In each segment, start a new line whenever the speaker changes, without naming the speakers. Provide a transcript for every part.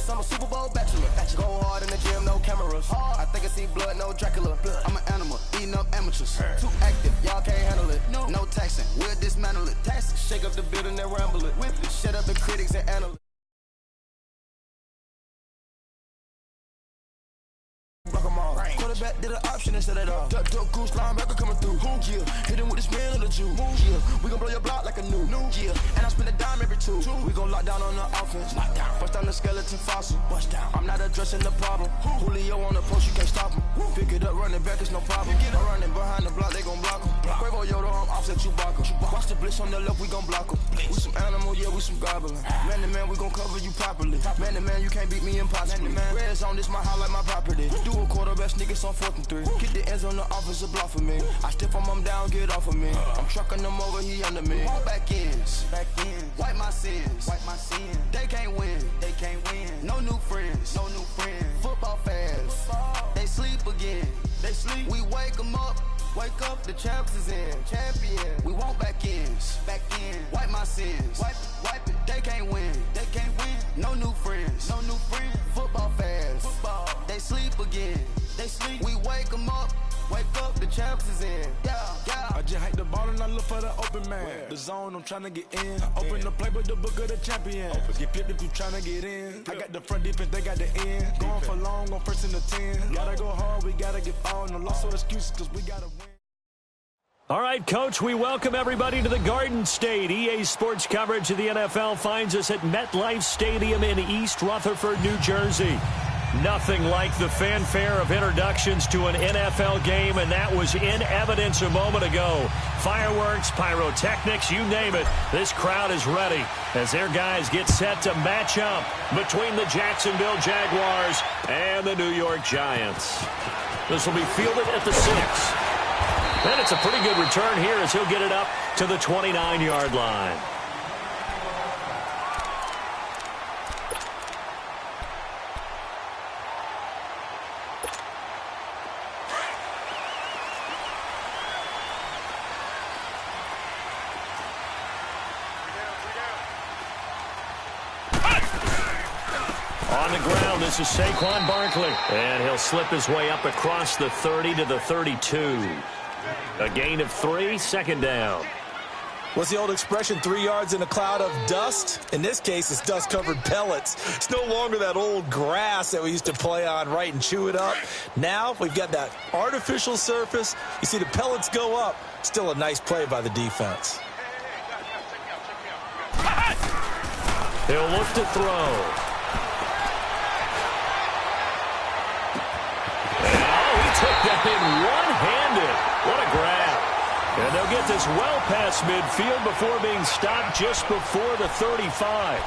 Yes, I'm a Super Bowl bachelor. Go hard in the gym, no cameras. I think I see blood, no Dracula. I'm an animal, eating up amateurs. Too active, y'all can't handle it. No taxing, we'll dismantle it. Shake up the building and ramble it. Whip it, shut up the critics and analysts. Quarterback did an option instead of that. Duck goose linebacker coming through. Yeah, hit him with the spin of the Jew. Yeah, we gon' blow your block like a new. Yeah, and I spend a dime every two. We gon' lock down on the offense. Bust down the skeleton fossil. Bust down. I'm not addressing the problem. Julio on the post, you can't stop him. Pick it up, running back, it's no problem. I'm running behind the block, they gon' block him. Quavo Yoda, I'm offset Chewbacca. Watch the blitz on the left, we gon' block him. We some animal, yeah, we some goblin. Man to man, we gon' cover you properly. Man to man, you can't beat me impossibly. Red zone, this my highlight, my property. Do a quarterback sneak, it's on 4th and 3. Get the ends on the offensive block for me. I step on him down, get off of me. I'm trucking them over, he under me. All back ends, wipe my sins, They can't win, No new friends, Football fans, they sleep again. We wake them up. Wake up, the champs is in. Champion. We want back ends. Wipe my sins. Wipe it. They can't win. No new friends. Football fans. They sleep again. We wake them up. Wake up, the champs is in. Yeah.
I just hike the ball and I look for the open man. The zone, I'm trying to get in. Open the playbook, the book of the champion. Get flipped if you trying to get in. I got the front defense, they got the end. Going for long, on 1st and the 10. Gotta go hard, we gotta get all. No loss or excuses, cause we gotta win.
All right, Coach, we welcome everybody to the Garden State. EA Sports coverage of the NFL finds us at MetLife Stadium in East Rutherford, New Jersey. Nothing like the fanfare of introductions to an NFL game, and that was in evidence a moment ago. Fireworks, pyrotechnics, you name it. This crowd is ready as their guys get set to match up between the Jacksonville Jaguars and the New York Giants. This will be fielded at the 6. And it's a pretty good return here as he'll get it up to the 29-yard line. On the ground, this is Saquon Barkley. And he'll slip his way up across the 30 to the 32. A gain of 3, 2nd down.
What's the old expression, 3 yards in a cloud of dust? In this case, it's dust-covered pellets. It's no longer that old grass that we used to play on, right, and chew it up. Now we've got that artificial surface. You see the pellets go up. Still a nice play by the defense.
He'll look to throw. Oh, he took that in one-handed. What a grab. And they'll get this well past midfield before being stopped just before the 35.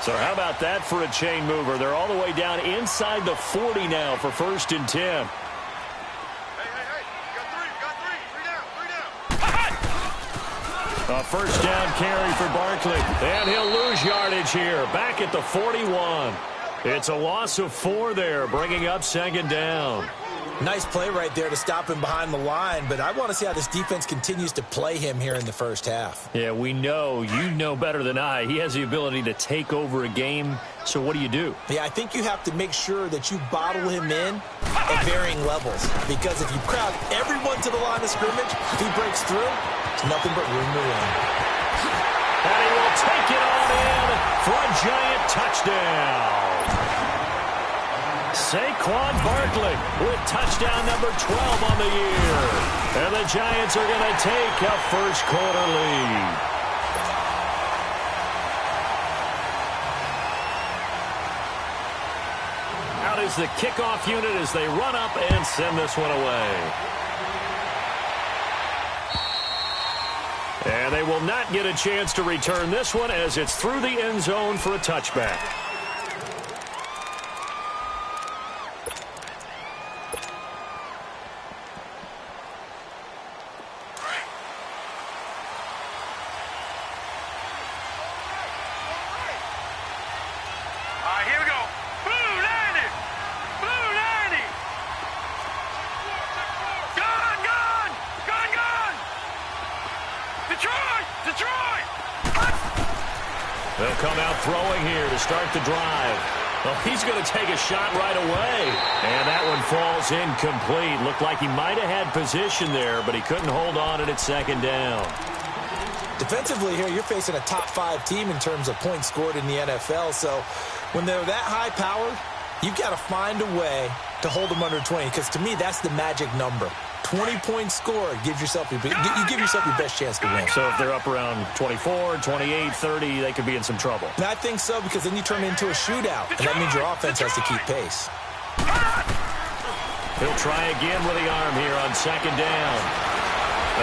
So how about that for a chain mover? They're all the way down inside the 40 now for 1st and 10.
Hey, got three.
A 1st down carry for Barkley. And he'll lose yardage here. Back at the 41. It's a loss of 4 there, bringing up 2nd down.
Nice play right there to stop him behind the line, but I want to see how this defense continues to play him here in the 1st half.
Yeah, we know. You know better than I. He has the ability to take over a game, so what do?
Yeah, I think you have to make sure that you bottle him in at varying levels, because if you crowd everyone to the line of scrimmage, if he breaks through, it's nothing but room to run.
And he will take it on in for a giant touchdown. Saquon Barkley with touchdown number 12 on the year. And the Giants are going to take a 1st quarter lead. Out is the kickoff unit as they run up and send this one away. And they will not get a chance to return this one as it's through the end zone for a touchback.
Here we go. Blue 90. Blue 90. Gun. Detroit.
The He'll come out throwing here to start the drive. Well, he's going to take a shot right away. And that one falls incomplete. Looked like he might have had position there, but he couldn't hold on at second down.
Defensively here, you're facing a top-5 team in terms of points scored in the NFL. So when they're that high-powered, you've got to find a way to hold them under 20. Because to me, that's the magic number. 20 points scored gives yourself you give yourself your best chance to win.
So if they're up around 24, 28, 30, they could be in some trouble.
And I think so, because then you turn it into a shootout, and that means your offense has to keep pace.
He'll try again with the arm here on second down.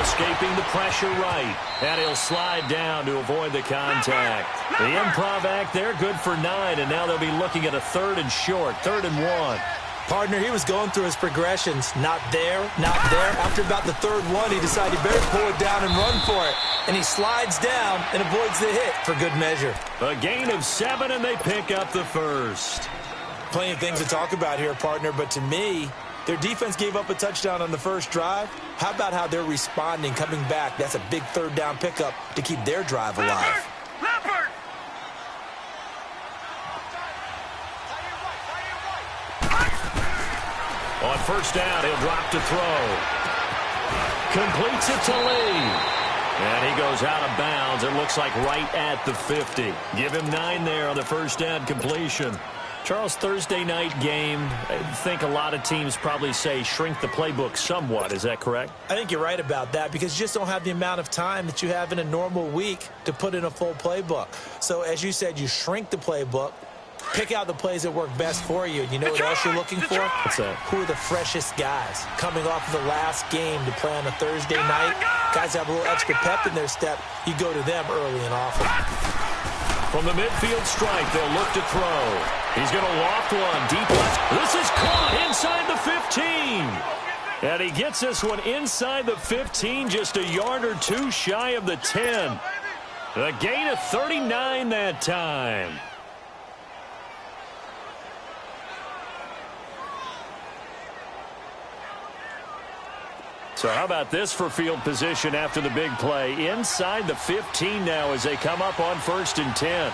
Escaping the pressure right, and he'll slide down to avoid the contact. The improv act there, good for 9, and now they'll be looking at a 3rd and short, 3rd and 1.
Partner, he was going through his progressions. Not there, not there. After about the 3rd one, he decided he better pull it down and run for it. And he slides down and avoids the hit for good measure.
A gain of 7, and they pick up the first.
Plenty of things to talk about here, partner, but to me, their defense gave up a touchdown on the first drive. How about how they're responding, coming back? That's a big 3rd down pickup to keep their drive alive.
Leopard!
On first down, he'll drop to throw. Completes it to Lee. And he goes out of bounds. It looks like right at the 50. Give him 9 there on the first down completion. Charles, Thursday night game, I think a lot of teams probably say shrink the playbook somewhat. Is that correct?
I think you're right about that, because you just don't have the amount of time that you have in a normal week to put in a full playbook. So as you said, you shrink the playbook, pick out the plays that work best for you. You know what else you're looking for?
What's that?
Who are the freshest guys coming off of the last game to play on a Thursday night? Guys have a little extra pep in their step. You go to them early and often.
From the midfield stripe, they'll look to throw. He's going to loft one deep left. This is caught inside the 15. And he gets this one inside the 15, just a yard or 2 shy of the 10. A gain of 39 that time. So how about this for field position after the big play? Inside the 15 now as they come up on 1st and 10.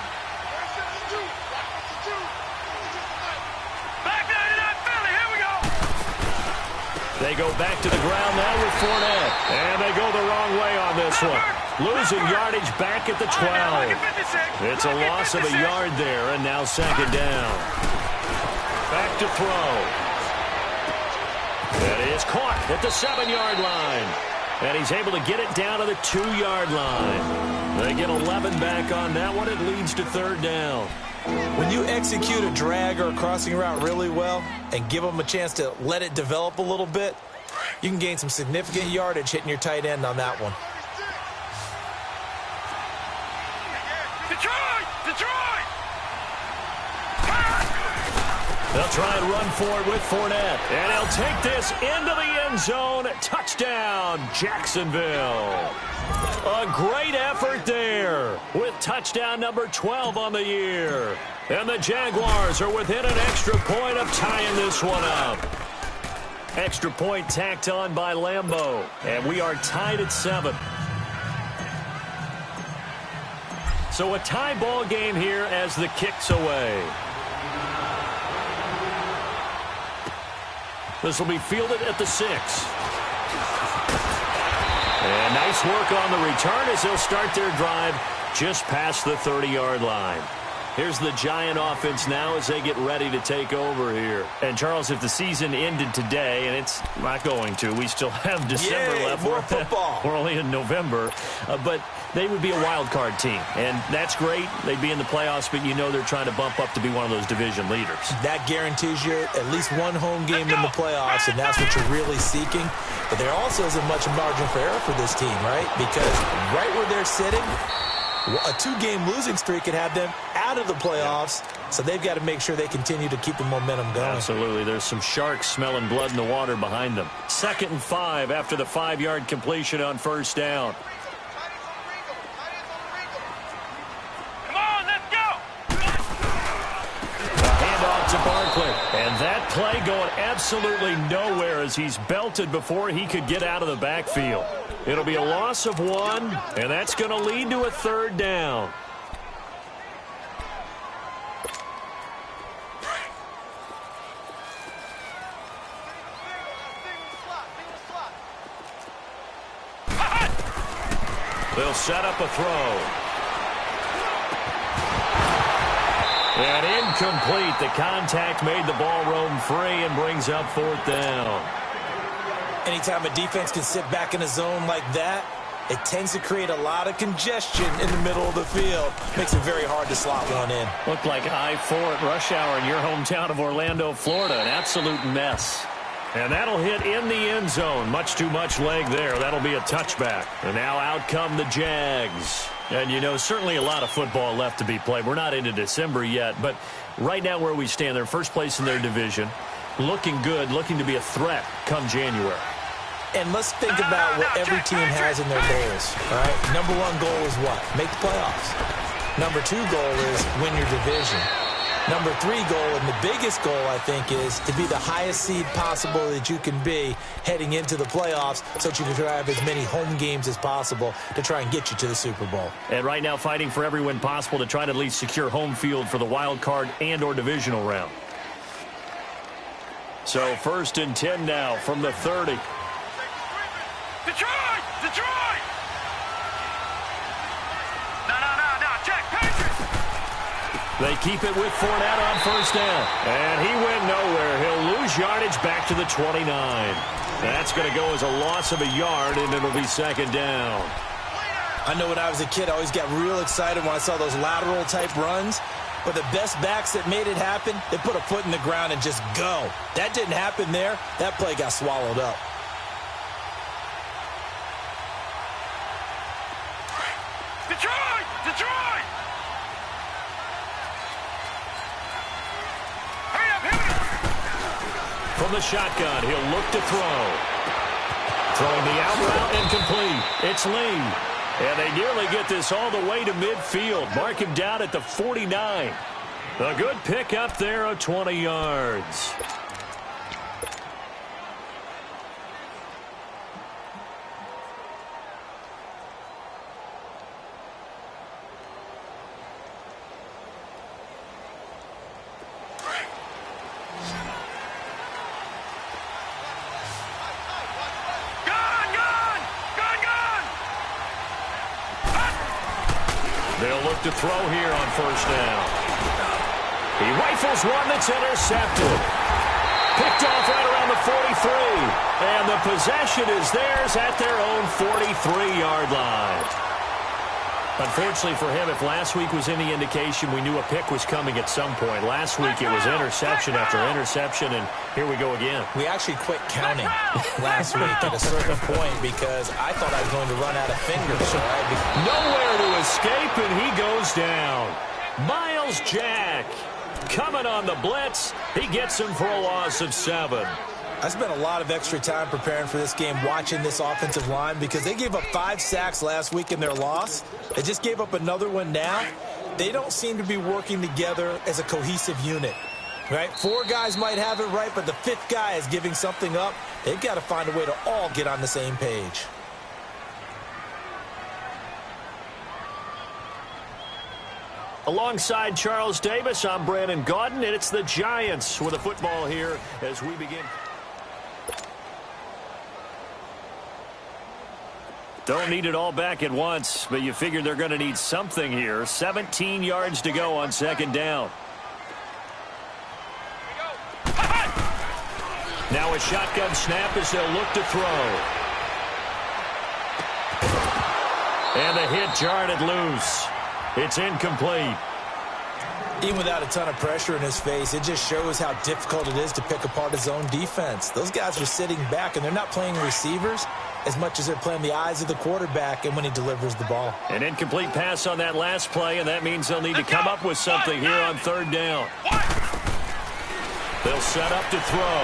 They go back to the ground now with Fournette. And they go the wrong way on this one. Losing yardage back at the 12. It's a loss of a yard there, and now second down. Back to throw. And he is caught at the 7-yard line. And he's able to get it down to the 2-yard line. They get 11 back on that one. It leads to 3rd down.
When you execute a drag or a crossing route really well and give them a chance to let it develop a little bit, you can gain some significant yardage hitting your tight end on that one.
Detroit!
They'll try and run for it with Fournette. And he'll take this into the end zone. Touchdown, Jacksonville. A great effort there with touchdown number 12 on the year. And the Jaguars are within an extra point of tying this one up. Extra point tacked on by Lambeau. And we are tied at 7. So a tie ball game here as the kick's away. This will be fielded at the 6. And nice work on the return as they'll start their drive just past the 30-yard line. Here's the Giant offense now as they get ready to take over here. And, Charles, if the season ended today, and it's not going to, we still have December left.
More football.
We're only in November. But they would be a wild card team. And that's great. They'd be in the playoffs, but you know they're trying to bump up to be one of those division leaders.
That guarantees you at least one home game in the playoffs, and that's what you're really seeking. But there also isn't much margin for error for this team, right? Because right where they're sitting, a 2-game losing streak could have them out of the playoffs, so they've got to make sure they continue to keep the momentum going.
Absolutely. There's some sharks smelling blood in the water behind them. 2nd and 5 after the 5-yard completion on first down.
Come on, let's go!
A handoff to Barkley. And that play going absolutely nowhere as he's belted before he could get out of the backfield. It'll be a loss of 1, and that's going to lead to a 3rd down. They'll set up a throw. And incomplete. The contact made the ball roam free and brings up 4th down.
Anytime a defense can sit back in a zone like that, it tends to create a lot of congestion in the middle of the field. Makes it very hard to slot one in.
Looked like I-4 at rush hour in your hometown of Orlando, Florida. An absolute mess. And that'll hit in the end zone. Much too much leg there. That'll be a touchback. And now out come the Jags. And, you know, certainly a lot of football left to be played. We're not into December yet, but right now where we stand, they're first place in their division. Looking good, looking to be a threat come January.
And let's think about what every team has in their goals. All right? Number 1 goal is what? Make the playoffs. Number 2 goal is win your division. Number 3 goal, and the biggest goal, I think, is to be the highest seed possible that you can be heading into the playoffs so that you can have as many home games as possible to try and get you to the Super Bowl.
And right now fighting for every win possible to try to at least secure home field for the wild card and or divisional round. So 1st and 10 now from the 30.
Detroit! Detroit! No, check, Patriots!
They keep it with Fournette on 1st down. And he went nowhere. He'll lose yardage back to the 29. That's going to go as a loss of a yard, and it'll be 2nd down.
I know when I was a kid, I always got real excited when I saw those lateral-type runs. But the best backs that made it happen, they put a foot in the ground and just go. That didn't happen there. That play got swallowed up.
Detroit! Detroit! Hurry up, hit it!
From the shotgun, he'll look to throw. Throwing the out route incomplete. It's Lee. And they nearly get this all the way to midfield. Mark him down at the 49. A good pick up there of 20 yards. They'll look to throw here on 1st down. He rifles one that's intercepted. Picked off right around the 43. And the possession is theirs at their own 43-yard line. Unfortunately for him, if last week was any indication, we knew a pick was coming at some point. Last week it was interception after interception, and here we go again.
We actually quit counting last week at a certain point because I thought I was going to run out of fingers.
Nowhere to escape, and he goes down. Miles Jack coming on the blitz. He gets him for a loss of 7.
I spent a lot of extra time preparing for this game watching this offensive line because they gave up 5 sacks last week in their loss. They just gave up another one now. They don't seem to be working together as a cohesive unit, right? 4 guys might have it right, but the 5th guy is giving something up. They've got to find a way to all get on the same page.
Alongside Charles Davis, I'm Brandon Gaudin, and it's the Giants with a football here as we begin. Don't need it all back at once, but you figure they're going to need something here. 17 yards to go on 2nd down. Now a shotgun snap as they'll look to throw. And the hit jarred it loose. It's incomplete.
Even without a ton of pressure in his face, it just shows how difficult it is to pick apart his own defense. Those guys are sitting back, and they're not playing receivers as much as they're playing the eyes of the quarterback and when he delivers the ball.
An incomplete pass on that last play, and that means they'll need to come up with something here on 3rd down. They'll set up to throw.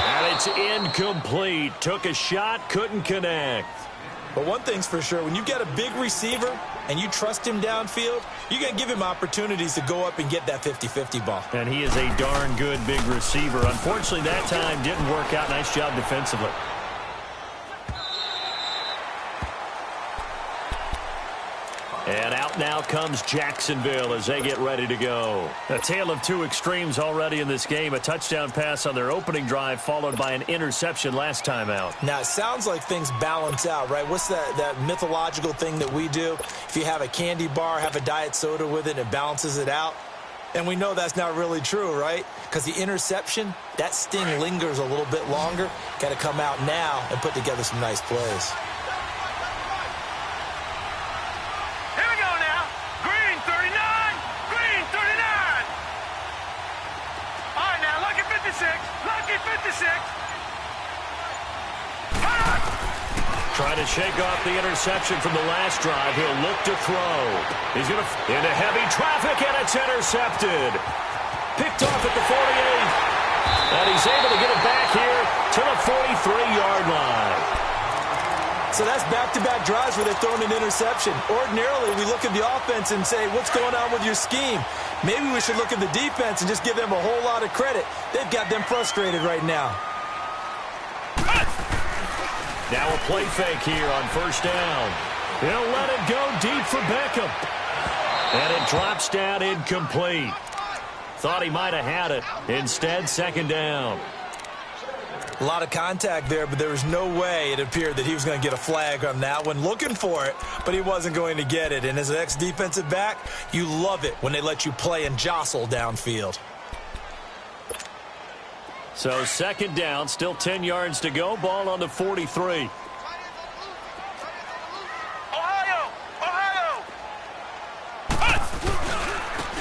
And it's incomplete. Took a shot, couldn't connect.
But one thing's for sure, when you've got a big receiver and you trust him downfield, you're going to give him opportunities to go up and get that 50-50 ball.
And he is a darn good big receiver. Unfortunately, that time didn't work out. Nice job defensively. And out now comes Jacksonville as they get ready to go. A tale of two extremes already in this game. A touchdown pass on their opening drive followed by an interception last time out.
Now, it sounds like things balance out, right? What's that mythological thing that we do? If you have a candy bar, have a diet soda with it, it balances it out. And we know that's not really true, right? Because the interception, that sting lingers a little bit longer. Got to come out now and put together some nice plays.
Here we go now. Green 39. Green 39. All right, now, lucky 56. Lucky 56.
Trying to shake off the interception from the last drive. He'll look to throw. He's going to into heavy traffic, and it's intercepted. Picked off at the 48. And he's able to get it back here to the 43-yard line.
So that's back-to-back drives where they're throwing an interception. Ordinarily, we look at the offense and say, what's going on with your scheme? Maybe we should look at the defense and just give them a whole lot of credit. They've got them frustrated right now.
Now a play fake here on first down. He'll let it go deep for Beckham. And it drops down incomplete. Thought he might have had it. Instead, second down.
A lot of contact there, but there was no way it appeared that he was going to get a flag on that one. Looking for it, but he wasn't going to get it. And as an ex-defensive back, you love it when they let you play and jostle downfield.
So second down, still 10 yards to go. Ball on the 43.
Ohio!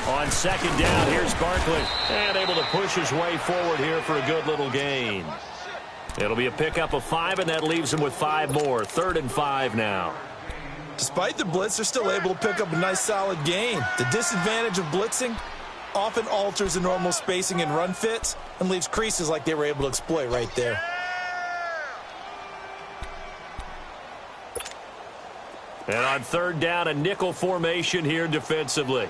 On second down, here's Barkley. And able to push his way forward here for a good little gain. It'll be a pickup of 5, and that leaves him with 5 more. 3rd and 5 now.
Despite the blitz, they're still able to pick up a nice solid gain. The disadvantage of blitzing often alters the normal spacing and run fits and leaves creases like they were able to exploit right there.
And on 3rd down, a nickel formation here defensively.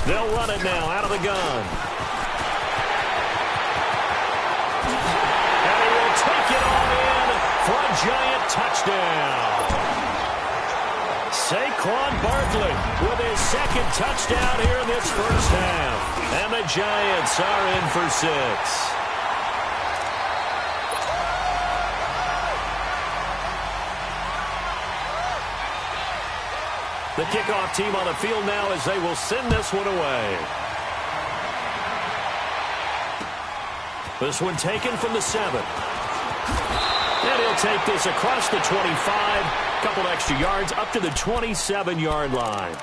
They'll run it now out of the gun. And he will take it all in for a giant touchdown. Saquon Barkley with his 2nd touchdown here in this first half. And the Giants are in for 6. The kickoff team on the field now as they will send this one away. This one taken from the 7. And he'll take this across the 25. Couple extra yards up to the 27-yard line.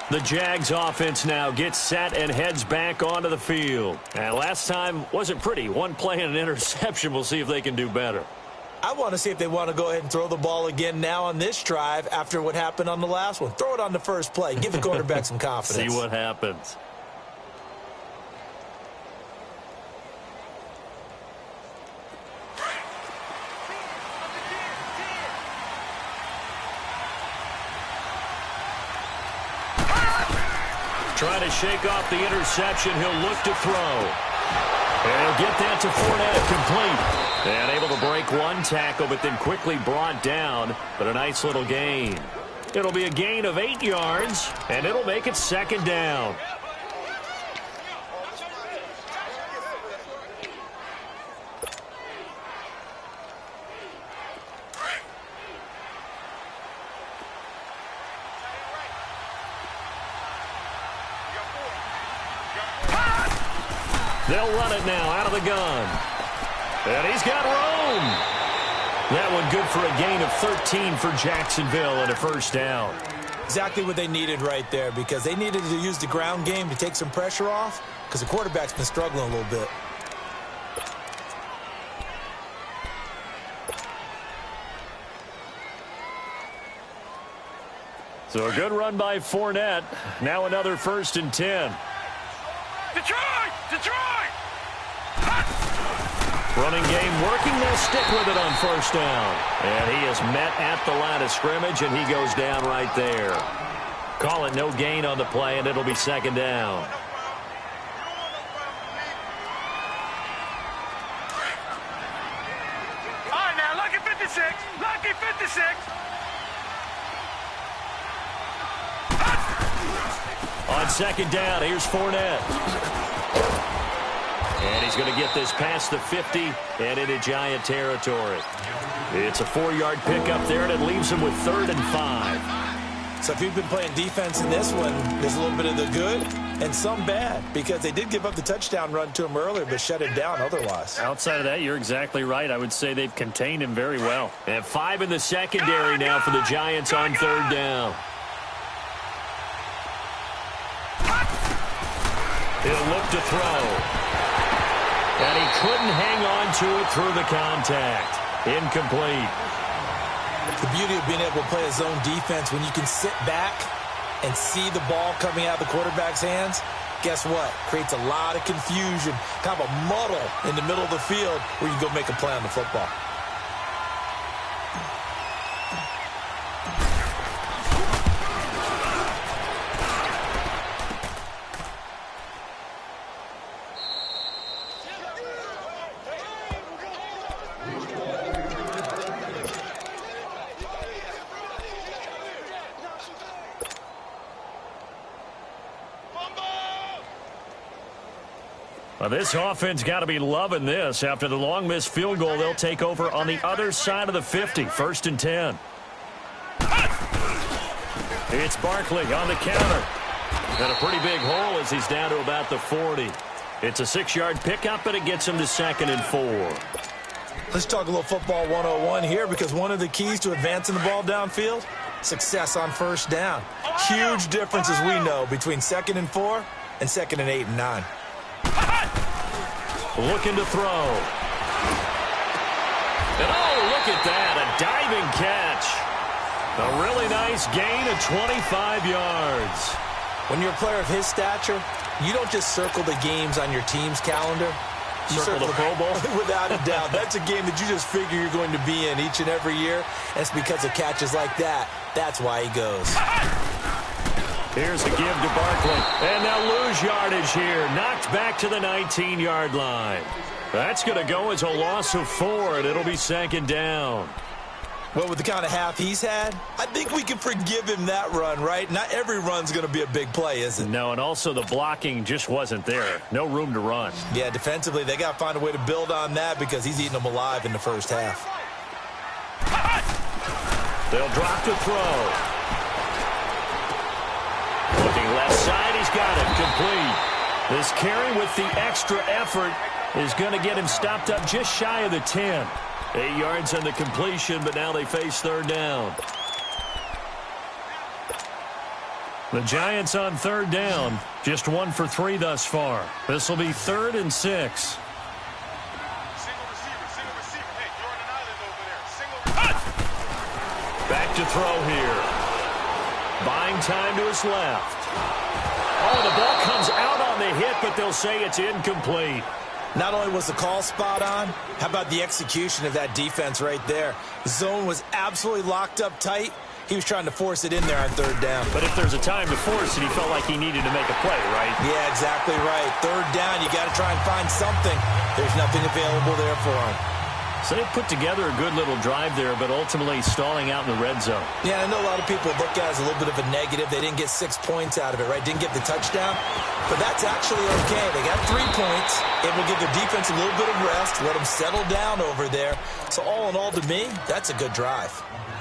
The Jags offense now gets set and heads back onto the field. And last time wasn't pretty. One play and an interception. We'll see if they can do better.
I want to see if they want to go ahead and throw the ball again now on this drive after what happened on the last one. Throw it on the first play. Give the quarterback some confidence.
See what happens. Trying to shake off the interception. He'll look to throw. And he'll get that to Fournette, complete. And able to break one tackle, but then quickly brought down. But a nice little gain. It'll be a gain of 8 yards, and it'll make it second down. They'll run it now out of the gun. And he's got room. That one good for a gain of 13 for Jacksonville and a first down.
Exactly what they needed right there, because they needed to use the ground game to take some pressure off because the quarterback's been struggling a little bit.
So a good run by Fournette. Now another 1st and 10.
Detroit! Detroit!
Running game working. They'll stick with it on first down. And he is met at the line of scrimmage, and he goes down right there. Call it no gain on the play, and it'll be second down.
56. Lucky 56.
On second down, here's Fournette. And he's going to get this past the 50 and into Giant territory. It's a 4-yard pickup there, and it leaves him with 3rd and 5.
So if you've been playing defense in this one, there's a little bit of the good and some bad, because they did give up the touchdown run to him earlier, but shut it down otherwise.
Outside of that, you're exactly right. I would say they've contained him very well.
And 5 in the secondary now for the Giants on 3rd down. He'll look to throw. And he couldn't hang on to it through the contact. Incomplete.
The beauty of being able to play a zone defense, when you can sit back and see the ball coming out of the quarterback's hands, guess what? Creates a lot of confusion, kind of a muddle in the middle of the field where you go make a play on the football.
Well, this offense got to be loving this. After the long missed field goal, they'll take over on the other side of the 50, 1st and 10. It's Barkley on the counter. And a pretty big hole as he's down to about the 40. It's a 6-yard pickup, and it gets him to 2nd and 4.
Let's talk a little football 101 here, because one of the keys to advancing the ball downfield, success on 1st down. Huge difference, as we know, between 2nd and 4 and 2nd and 8 and 9.
Looking to throw. And oh, look at that, a diving catch. A really nice gain of 25 yards.
When you're a player of his stature, you don't just circle the games on your team's calendar. You
circle the Pro Bowl?
Without a doubt. That's a game that you just figure you're going to be in each and every year. And it's because of catches like that. That's why he goes.
Here's a give to Barkley. And they'll lose yardage here. Knocked back to the 19-yard line. That's going to go as a loss of 4, and it'll be 2nd down.
Well, with the kind of half he's had, I think we can forgive him that run, right? Not every run's going to be a big play, is it?
No, and also the blocking just wasn't there. No room to run.
Yeah, defensively, they got to find a way to build on that, because he's eating them alive in the 1st half.
They'll drop to throw. Looking left side, he's got it, complete. This carry with the extra effort is going to get him stopped up just shy of the 10. 8 yards on the completion, but now they face 3rd down. The Giants on 3rd down, just 1 for 3 thus far. This will be 3rd and 6. Back to throw here. Buying time to his left. Oh, the ball comes out on the hit, but they'll say it's incomplete.
Not only was the call spot on, how about the execution of that defense right there? The zone was absolutely locked up tight. He was trying to force it in there on 3rd down.
But if there's a time to force it, he felt like he needed to make a play, right?
Yeah, exactly right. 3rd down, you got to try and find something. There's nothing available there for him.
So they put together a good little drive there, but ultimately stalling out in the red zone.
Yeah, I know a lot of people look at it as a little bit of a negative. They didn't get 6 points out of it, right? Didn't get the touchdown. But that's actually okay. They got 3 points. It will give the defense a little bit of rest, let them settle down over there. So all in all, to me, that's a good drive.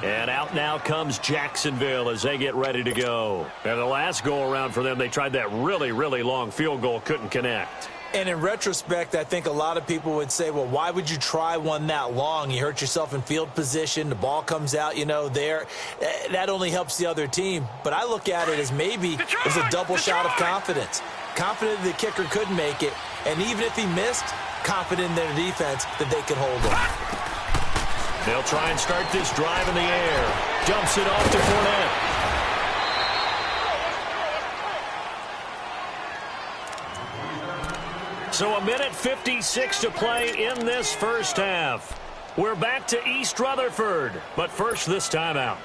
And out now comes Jacksonville as they get ready to go. And the last go-around for them, they tried that really, really long field goal, couldn't connect.
And in retrospect, I think a lot of people would say, well, why would you try one that long? You hurt yourself in field position. The ball comes out, there. That only helps the other team. But I look at it as maybe it was a double shot of confidence. Confident the kicker could make it. And even if he missed, confident in their defense that they could hold him.
They'll try and start this drive in the air. Dumps it off to Fournette. So 1:56 to play in this 1st half. We're back to East Rutherford, but first this timeout.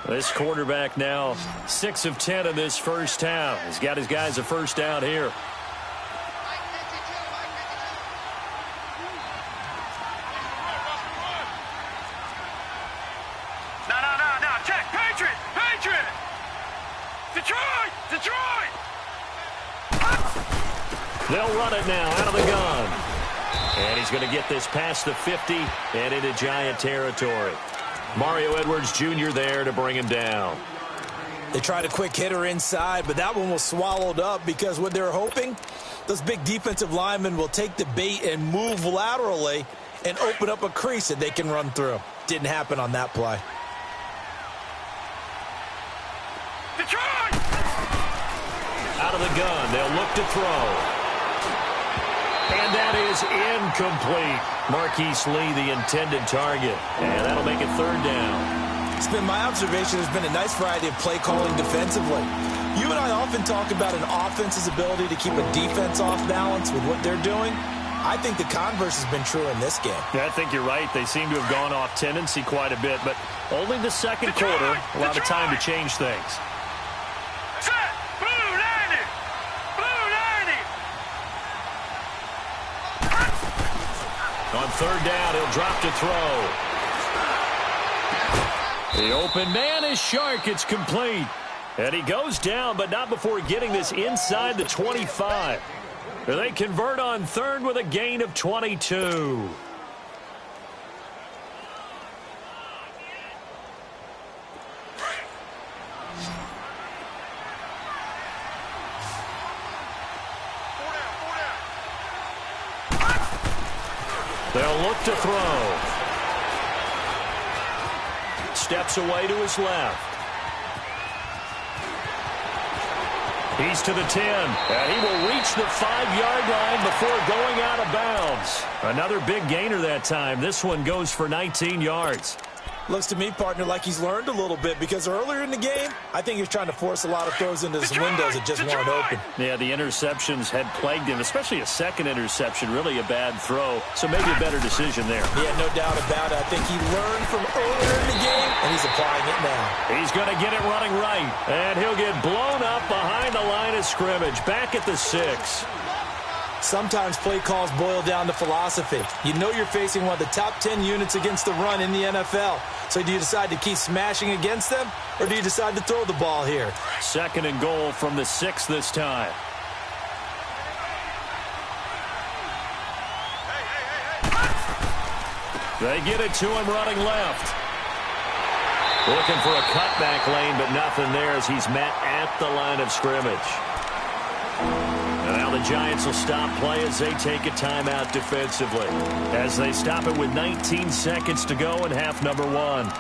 This quarterback now 6 of 10 in this 1st half. He's got his guys a 1st down here. They'll run it now out of the gun. And he's going to get this past the 50 and into Giant territory. Mario Edwards Jr. there to bring him down.
They tried a quick hitter inside, but that one was swallowed up because what they're hoping, those big defensive linemen will take the bait and move laterally and open up a crease that they can run through. Didn't happen on that play.
Detroit!
Out of the gun, they'll look to throw. And that is incomplete. Marquise Lee, the intended target. And that'll make it third down.
It's been my observation there's been a nice variety of play calling defensively. You and I often talk about an offense's ability to keep a defense off balance with what they're doing. I think the converse has been true in this game.
Yeah, I think you're right. They seem to have gone off tendency quite a bit, but only the second quarter, a lot of time to change things.
Set! Blue 90! Blue 90!
On third down, he'll drop to throw. The open man is Shark. It's complete. And he goes down, but not before getting this inside the 25. They convert on third with a gain of 22. They'll look to throw. Steps away to his left. He's to the 10, and he will reach the 5-yard line before going out of bounds. Another big gainer that time. This one goes for 19 yards.
Looks to me, partner, like he's learned a little bit because earlier in the game, I think he was trying to force a lot of throws into his windows that just weren't open.
Yeah, the interceptions had plagued him, especially a second interception, really a bad throw. So maybe a better decision there.
Yeah, no doubt about it. I think he learned from earlier in the game, and he's applying it now.
He's going to get it running right, and he'll get blown up behind the line of scrimmage, back at the 6.
Sometimes play calls boil down to philosophy. You know you're facing one of the top 10 units against the run in the NFL. So do you decide to keep smashing against them, or do you decide to throw the ball here?
Second and goal from the 6 this time. They get it to him running left. Looking for a cutback lane, but nothing there as he's met at the line of scrimmage. And now the Giants will stop play as they take a timeout defensively. As they stop it with 19 seconds to go in half number 1.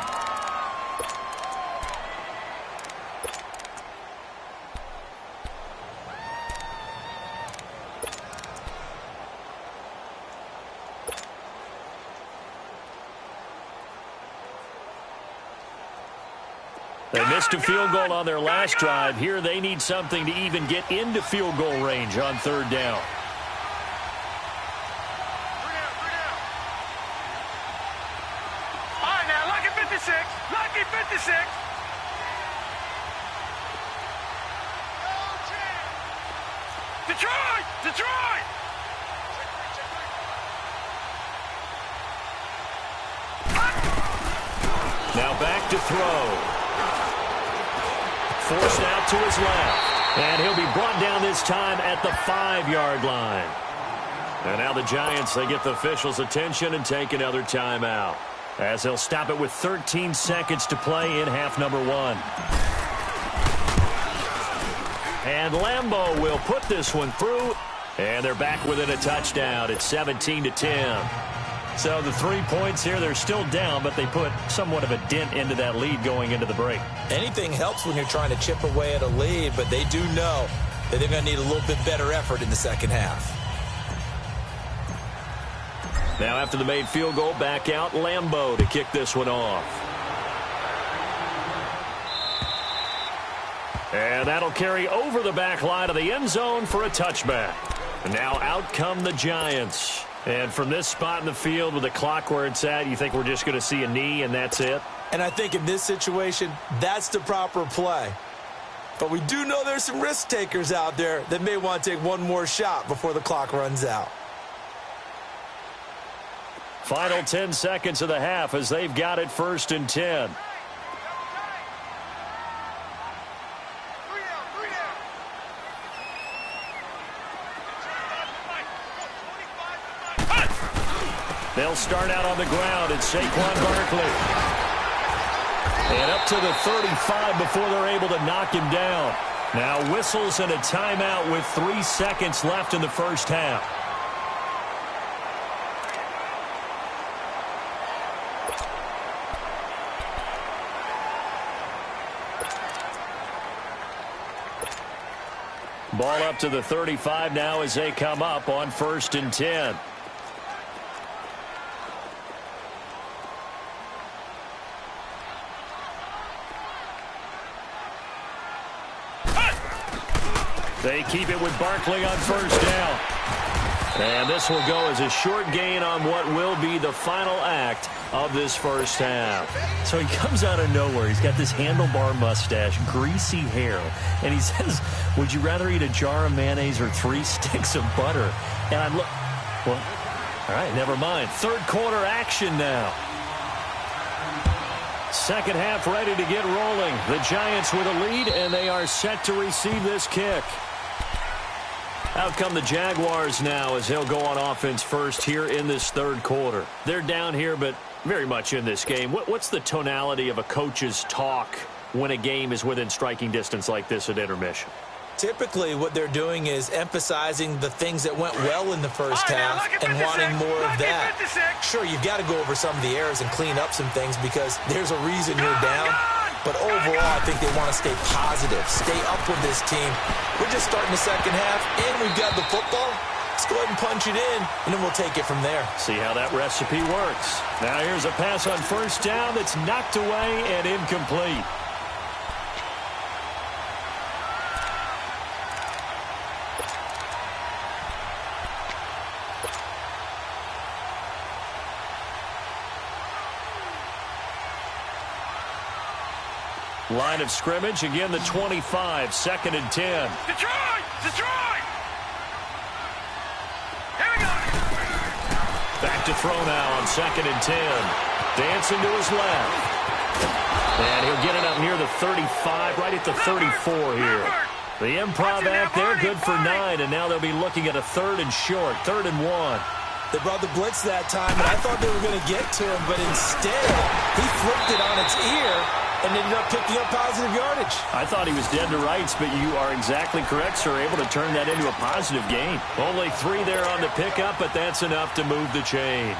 They missed a field goal on their last drive. Here they need something to even get into field goal range on third down.
All right, now, lucky 56. Lucky 56. Detroit! Detroit!
Now back to throw. Forced out to his left. And he'll be brought down this time at the 5-yard line. And now the Giants, they get the officials' attention and take another timeout. As they'll stop it with 13 seconds to play in half number 1. And Lambeau will put this one through. And they're back within a touchdown. It's 17-10. So the 3 points here, they're still down, but they put somewhat of a dent into that lead going into the break.
Anything helps when you're trying to chip away at a lead, but they do know that they're going to need a little bit better effort in the second half.
Now after the made field goal, back out Lambeau to kick this one off. And that'll carry over the back line of the end zone for a touchback. And now out come the Giants. And from this spot in the field with the clock where it's at, you think we're just going to see a knee and that's it?
And I think in this situation, that's the proper play. But we do know there's some risk takers out there that may want to take one more shot before the clock runs out.
Final 10 seconds of the half as they've got it 1st and 10. They'll start out on the ground. It's Saquon Barkley. And up to the 35 before they're able to knock him down. Now whistles and a timeout with 3 seconds left in the first half. Ball up to the 35 now as they come up on 1st and 10. They keep it with Barkley on 1st down. And this will go as a short gain on what will be the final act of this first half. So he comes out of nowhere. He's got this handlebar mustache, greasy hair, and he says, would you rather eat a jar of mayonnaise or 3 sticks of butter? And I'm well, all right, never mind. 3rd quarter action now. Second half ready to get rolling. The Giants with a lead, and they are set to receive this kick. Out come the Jaguars now as they'll go on offense first here in this 3rd quarter. They're down here, but very much in this game. What's the tonality of a coach's talk when a game is within striking distance like this at intermission?
Typically, what they're doing is emphasizing the things that went well in the first half and wanting more of that. Sure, you've got to go over some of the errors and clean up some things because there's a reason you're down. But overall, I think they want to stay positive, stay up with this team. We're just starting the second half, and we've got the football. Let's go ahead and punch it in, and then we'll take it from there.
See how that recipe works. Now here's a pass on 1st down that's knocked away and incomplete. Line of scrimmage, again the 25, 2nd and 10.
Detroit! Detroit! Here we go!
Back to throw now on 2nd and 10. Dancing to his left. And he'll get it up near the 35, right at the 34 here. The improv act there, good for 9, and now they'll be looking at a 3rd and short, 3rd and 1.
They brought the blitz that time, and I thought they were going to get to him, but instead, he flipped it on its ear and ended up picking up positive yardage.
I thought he was dead to rights, but you are exactly correct, sir. Able to turn that into a positive gain. Only 3 there on the pickup, but that's enough to move the chains.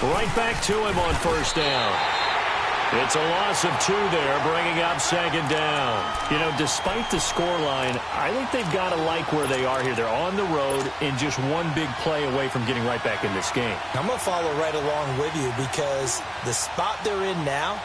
Right back to him on 1st down. It's a loss of 2 there, bringing up 2nd down. You know, despite the scoreline, I think they've got to like where they are here. They're on the road and just one big play away from getting right back in this game.
I'm going to follow right along with you because the spot they're in now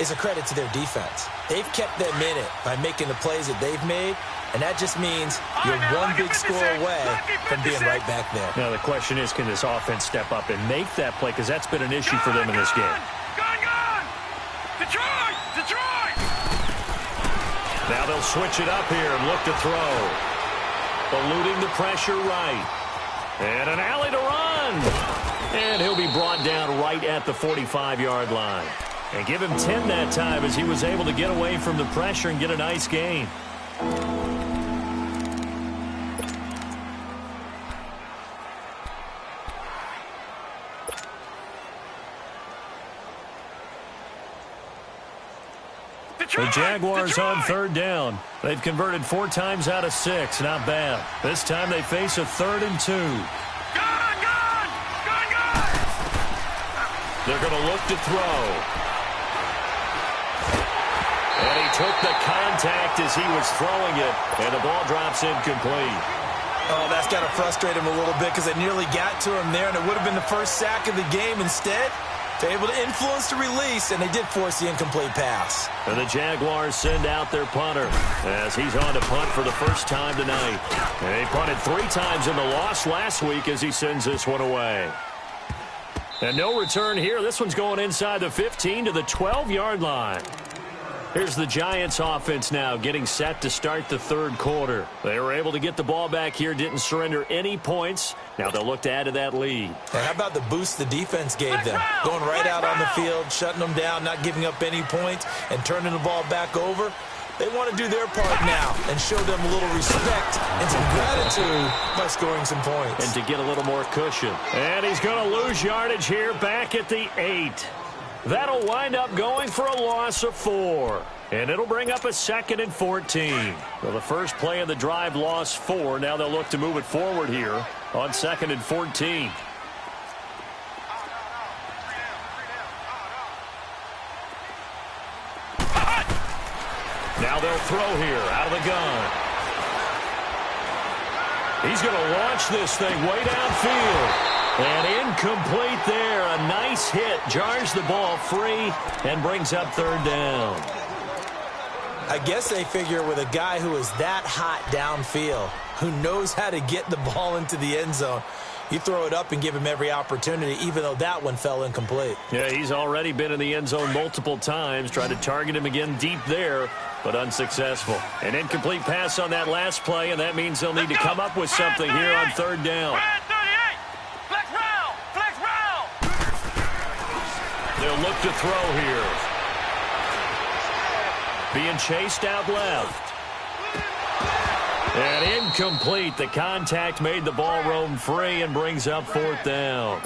is a credit to their defense. They've kept them in it by making the plays that they've made, and that just means you're one big score away from being right back there.
Now, the question is, can this offense step up and make that play? Because that's been an issue for them in this game.
Gone! Detroit! Detroit!
Now they'll switch it up here and look to throw. Eluding the pressure right. And an alley to run. And he'll be brought down right at the 45-yard line. And give him 10 that time as he was able to get away from the pressure and get a nice gain. The Jaguars on 3rd down. They've converted 4 times out of 6. Not bad. This time they face a 3rd and 2.
Gone!
They're going to look to throw. And he took the contact as he was throwing it. And the ball drops incomplete.
Oh, that's got to frustrate him a little bit because they nearly got to him there, and it would have been the first sack of the game. Instead, they're able to influence the release, and they did force the incomplete pass.
And the Jaguars send out their punter as he's on to punt for the first time tonight. And they punted 3 times in the loss last week as he sends this one away. And no return here. This one's going inside the 15 to the 12-yard line. Here's the Giants offense now getting set to start the third quarter. They were able to get the ball back here, didn't surrender any points. Now they'll look to add to that lead.
And how about the boost the defense gave them? Going right out on the field, shutting them down, not giving up any points, and turning the ball back over. They want to do their part now and show them a little respect and some gratitude by scoring some points.
And to get a little more cushion. And he's going to lose yardage here back at the 8. That'll wind up going for a loss of 4. And it'll bring up a 2nd and 14. Well, the first play of the drive lost 4. Now they'll look to move it forward here on 2nd and 14. Now they'll throw here out of the gun. He's going to launch this thing way downfield. And incomplete there. A nice hit. Jars the ball free and brings up 3rd down.
I guess they figure with a guy who is that hot downfield, who knows how to get the ball into the end zone, you throw it up and give him every opportunity, even though that one fell incomplete.
Yeah, he's already been in the end zone multiple times. Tried to target him again deep there, but unsuccessful. An incomplete pass on that last play, and that means they'll need to come up with something here on 3rd down. They'll look to throw here. Being chased out left. And incomplete. The contact made the ball roam free and brings up 4th down.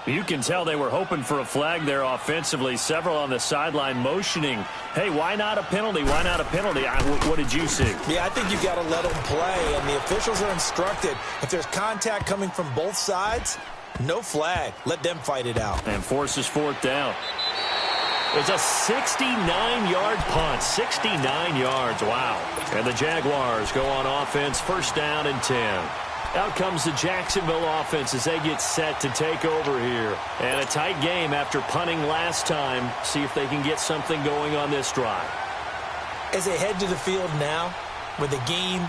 You can tell they were hoping for a flag there offensively. Several on the sideline motioning, hey, why not a penalty? Why not a penalty? What did you see?
Yeah, I think you've got to let them play, and the officials are instructed. If there's contact coming from both sides, no flag. Let them fight it out.
And forces 4th down. It's a 69-yard punt. 69 yards. Wow. And the Jaguars go on offense, 1st down and 10. Out comes the Jacksonville offense as they get set to take over here. And a tight game after punting last time. See if they can get something going on this drive.
As they head to the field now, with the game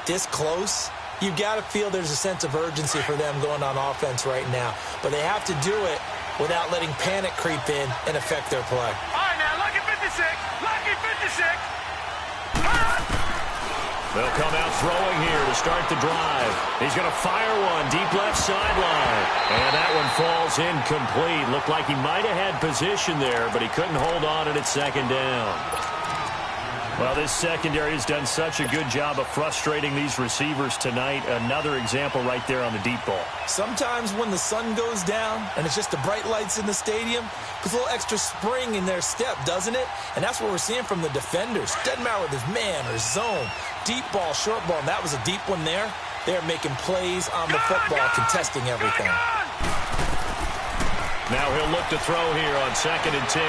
this close, you've got to feel there's a sense of urgency for them going on offense right now. But they have to do it without letting panic creep in and affect their play.
All right, now, lucky 56. Lucky 56.
They'll come out throwing here to start the drive. He's going to fire one deep left sideline. And that one falls incomplete. Looked like he might have had position there, but he couldn't hold on and it's 2nd down. Well, this secondary has done such a good job of frustrating these receivers tonight. Another example right there on the deep ball.
Sometimes when the sun goes down and it's just the bright lights in the stadium, puts a little extra spring in their step, doesn't it? And that's what we're seeing from the defenders. Doesn't matter whether it's man or zone, deep ball, short ball, and that was a deep one there. They're making plays on the football, contesting everything.
Now he'll look to throw here on 2nd and 10.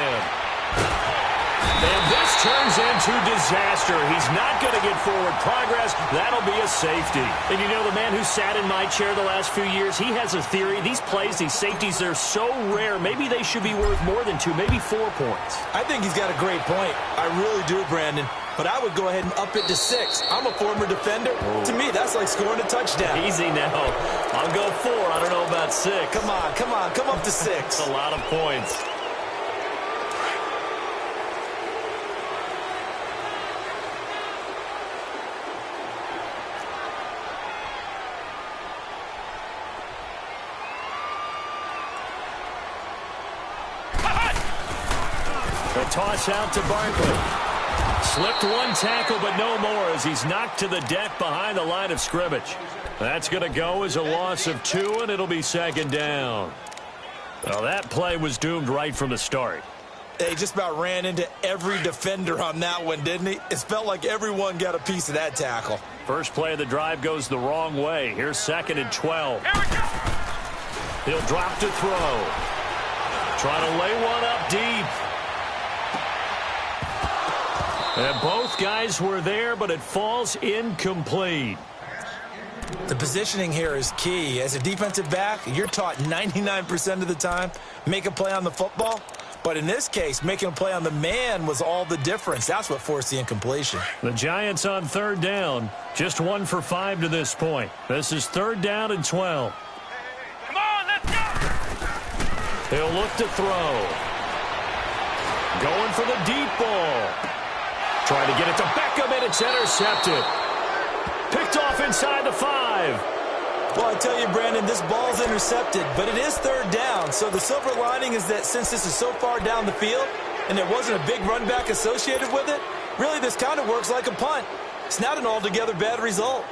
And this turns into disaster. He's not going to get forward progress. That'll be a safety. And you know, the man who sat in my chair the last few years, he has a theory. These plays, these safeties, they're so rare. Maybe they should be worth more than 2, maybe 4 points.
I think he's got a great point. I really do, Brandon. But I would go ahead and up it to 6. I'm a former defender. To me, that's like scoring a touchdown.
Easy now. I'll go 4. I don't know about 6.
Come on. Come up to 6.
That's a lot of points. The toss out to Barkley. Slipped one tackle, but no more as he's knocked to the deck behind the line of scrimmage. That's going to go as a loss of 2, and it'll be 2nd down. Well, that play was doomed right from the start.
They just about ran into every defender on that one, didn't he? It felt like everyone got a piece of that tackle.
First play of the drive goes the wrong way. Here's 2nd and 12. He'll drop to throw. Trying to lay one up deep. And both guys were there, but it falls incomplete.
The positioning here is key. As a defensive back, you're taught 99% of the time, make a play on the football. But in this case, making a play on the man was all the difference. That's what forced the incompletion.
The Giants on 3rd down. Just 1 for 5 to this point. This is 3rd down and 12.
Come on, let's go.
He'll look to throw. Going for the deep ball. Trying to get it to Beckham, and it's intercepted. Picked off inside the 5.
Well, I tell you, Brandon, this ball's intercepted, but it is third down. So the silver lining is that since this is so far down the field and there wasn't a big run back associated with it, really this kind of works like a punt. It's not an altogether bad result.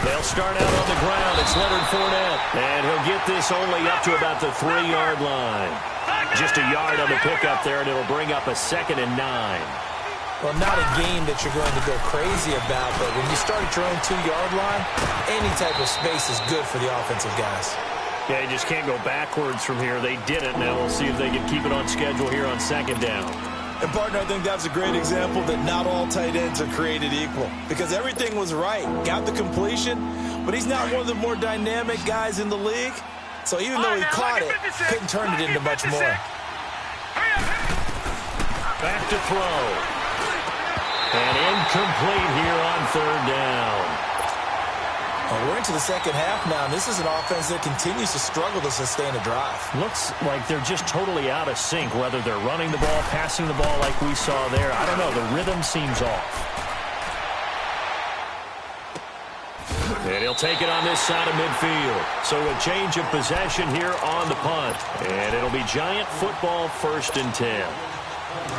They'll start out on the ground. It's Leonard Fournette. And he'll get this only up to about the 3-yard line. Just a yard on the pickup there, and it'll bring up a 2nd and 9.
Well, not a game that you're going to go crazy about, but when you start at your own 2-yard line, any type of space is good for the offensive guys.
Yeah, you just can't go backwards from here. They didn't. Now we'll see if they can keep it on schedule here on 2nd down.
And, partner, I think that's a great example that not all tight ends are created equal because everything was right. Got the completion, but he's not one of the more dynamic guys in the league. So even though he caught it, couldn't turn it into much more.
Back to throw. And incomplete here on 3rd down.
Well, we're into the second half now, and this is an offense that continues to struggle to sustain a drive.
Looks like they're just totally out of sync, whether they're running the ball, passing the ball like we saw there. I don't know. The rhythm seems off. And he'll take it on this side of midfield. So a change of possession here on the punt. And it'll be Giant football 1st and 10.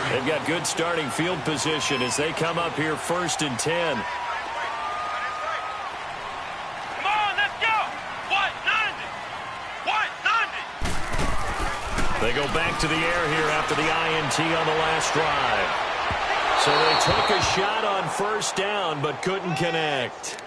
They've got good starting field position as they come up here 1st and 10. They go back to the air here after the INT on the last drive. So they took a shot on 1st down but couldn't connect.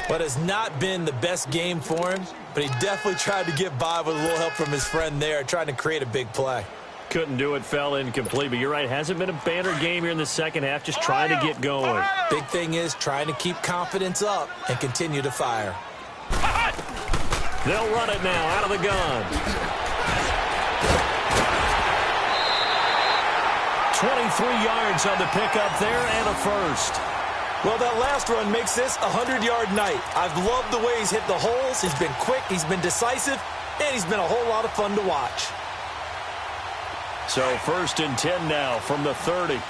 But it's not been the best game for him, but he definitely tried to get by with a little help from his friend there, trying to create a big play.
Couldn't do it, fell incomplete. But you're right, hasn't been a banner game here in the second half, just trying to get going.
Big thing is trying to keep confidence up and continue to fire.
They'll run it now out of the gun. 23 yards on the pickup there and a 1st.
Well, that last run makes this a 100-yard night. I've loved the way he's hit the holes. He's been quick, he's been decisive, and he's been a whole lot of fun to watch.
So 1st and 10 now from the 30.